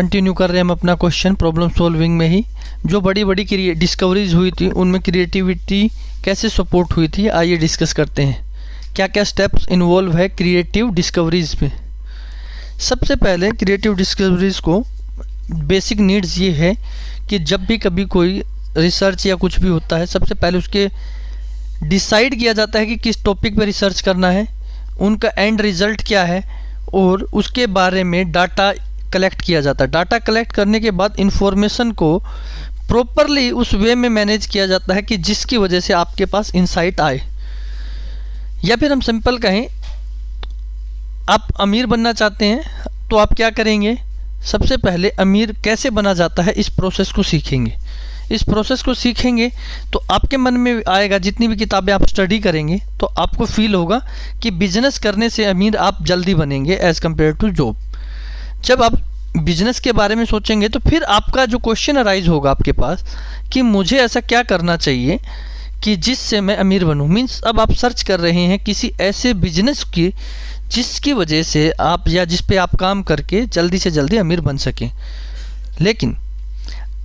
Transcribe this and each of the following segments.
Continue कर रहे हैं हम अपना क्वेश्चन प्रॉब्लम सॉल्विंग में ही। जो बड़ी बड़ी डिस्कवरीज हुई थी उनमें क्रिएटिविटी कैसे सपोर्ट हुई थी, आइए डिस्कस करते हैं। क्या क्या स्टेप्स इन्वॉल्व है क्रिएटिव डिस्कवरीज में। सबसे पहले क्रिएटिव डिस्कवरीज को बेसिक नीड्स ये है कि जब भी कभी कोई रिसर्च या कुछ भी होता है, सबसे पहले उसके डिसाइड किया जाता है कि किस टॉपिक पे रिसर्च करना है, उनका एंड रिजल्ट क्या है, और उसके बारे में डाटा कलेक्ट किया जाता है। डाटा कलेक्ट करने के बाद इंफॉर्मेशन को प्रॉपरली उस वे में मैनेज किया जाता है कि जिसकी वजह से आपके पास इंसाइट आए। या फिर हम सिंपल कहें, आप अमीर बनना चाहते हैं तो आप क्या करेंगे, सबसे पहले अमीर कैसे बना जाता है इस प्रोसेस को सीखेंगे। इस प्रोसेस को सीखेंगे तो आपके मन में आएगा, जितनी भी किताबें आप स्टडी करेंगे तो आपको फील होगा कि बिजनेस करने से अमीर आप जल्दी बनेंगे एज़ कम्पेयर टू जॉब। जब आप बिजनेस के बारे में सोचेंगे तो फिर आपका जो क्वेश्चन अराइज होगा आपके पास कि मुझे ऐसा क्या करना चाहिए कि जिससे मैं अमीर बनूं। मीन्स अब आप सर्च कर रहे हैं किसी ऐसे बिजनेस की जिसकी वजह से आप या जिस पे आप काम करके जल्दी से जल्दी अमीर बन सकें। लेकिन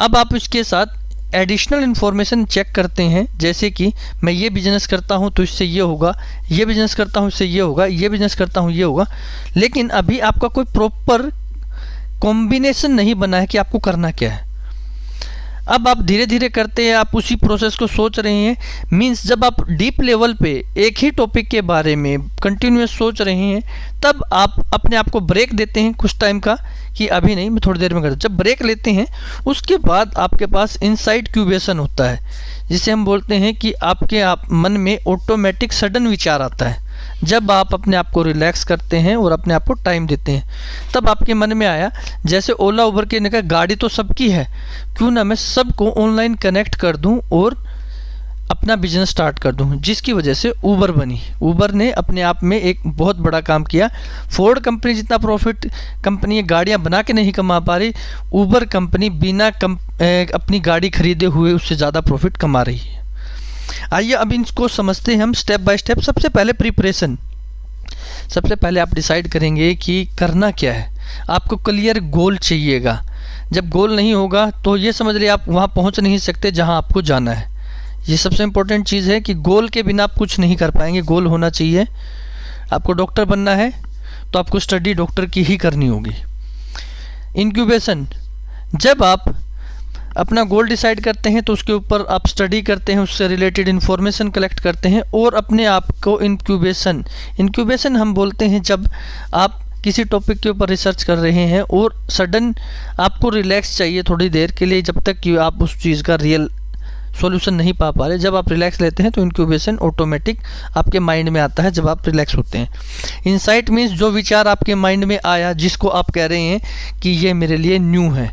अब आप इसके साथ एडिशनल इन्फॉर्मेशन चेक करते हैं, जैसे कि मैं ये बिज़नेस करता हूँ तो इससे ये होगा, ये बिज़नेस करता हूँ इससे ये होगा, ये बिज़नेस करता हूँ ये होगा। लेकिन अभी आपका कोई प्रॉपर कॉम्बिनेशन नहीं बना है कि आपको करना क्या है। अब आप धीरे धीरे करते हैं, आप उसी प्रोसेस को सोच रहे हैं। मीन्स जब आप डीप लेवल पे एक ही टॉपिक के बारे में कंटिन्यूस सोच रहे हैं, तब आप अपने आप को ब्रेक देते हैं कुछ टाइम का कि अभी नहीं, मैं थोड़ी देर में करता हूँ। जब ब्रेक लेते हैं उसके बाद आपके पास इनसाइट क्यूबेशन होता है, जिसे हम बोलते हैं कि आपके मन में ऑटोमेटिक सडन विचार आता है। जब आप अपने आप को रिलैक्स करते हैं और अपने आप को टाइम देते हैं, तब आपके मन में आया, जैसे ओला उबर के ने कहा गाड़ी तो सबकी है, क्यों ना मैं सबको ऑनलाइन कनेक्ट कर दूं और अपना बिजनेस स्टार्ट कर दूं, जिसकी वजह से उबर बनी। उबर ने अपने आप में एक बहुत बड़ा काम किया। फोर्ड कंपनी जितना प्रॉफिट कंपनी गाड़ियां बना के नहीं कमा पा रही, उबर कंपनी बिना अपनी गाड़ी खरीदे हुए उससे ज़्यादा प्रॉफिट कमा रही है। आइए अब इनको समझते हैं हम स्टेप बाय स्टेप। सबसे पहले प्रिपरेशन। सबसे पहले आप डिसाइड करेंगे कि करना क्या है। आपको क्लियर गोल चाहिएगा। जब गोल नहीं होगा तो ये समझ लिया आप वहाँ पहुँच नहीं सकते जहाँ आपको जाना है। ये सबसे इम्पोर्टेंट चीज़ है कि गोल के बिना आप कुछ नहीं कर पाएंगे, गोल होना चाहिए। आपको डॉक्टर बनना है तो आपको स्टडी डॉक्टर की ही करनी होगी। इंक्यूबेशन, जब आप अपना गोल डिसाइड करते हैं तो उसके ऊपर आप स्टडी करते हैं, उससे रिलेटेड इन्फॉर्मेशन कलेक्ट करते हैं और अपने आप को इंक्यूबेशन हम बोलते हैं जब आप किसी टॉपिक के ऊपर रिसर्च कर रहे हैं और सडन आपको रिलैक्स चाहिए थोड़ी देर के लिए, जब तक कि आप उस चीज़ का रियल सॉल्यूशन नहीं पा रहे। जब आप रिलैक्स लेते हैं तो इंक्यूबेशन ऑटोमेटिक आपके माइंड में आता है जब आप रिलैक्स होते हैं। इंसाइट मीन्स जो विचार आपके माइंड में आया, जिसको आप कह रहे हैं कि ये मेरे लिए न्यू है।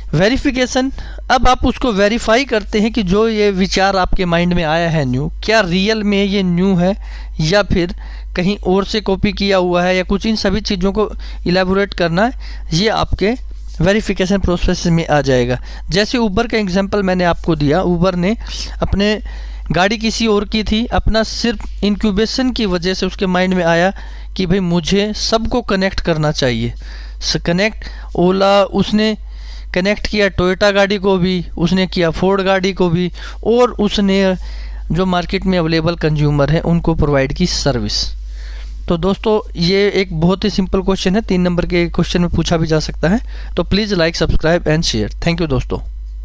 वेरिफिकेशन, अब आप उसको वेरीफाई करते हैं कि जो ये विचार आपके माइंड में आया है न्यू, क्या रियल में ये न्यू है या फिर कहीं और से कॉपी किया हुआ है या कुछ। इन सभी चीज़ों को इलेबोरेट करना है, ये आपके वेरिफिकेशन प्रोसेस में आ जाएगा। जैसे उबर का एग्जांपल मैंने आपको दिया, उबर ने अपने गाड़ी किसी और की थी, अपना सिर्फ इंक्यूबेशन की वजह से उसके माइंड में आया कि भाई मुझे सबको कनेक्ट करना चाहिए। ओला उसने कनेक्ट किया टोयोटा गाड़ी को भी, उसने किया फोर्ड गाड़ी को भी, और उसने जो मार्केट में अवेलेबल कंज्यूमर हैं उनको प्रोवाइड की सर्विस। तो दोस्तों ये एक बहुत ही सिंपल क्वेश्चन है, 3 नंबर के क्वेश्चन में पूछा भी जा सकता है। तो please like, subscribe and share. Thank you दोस्तों।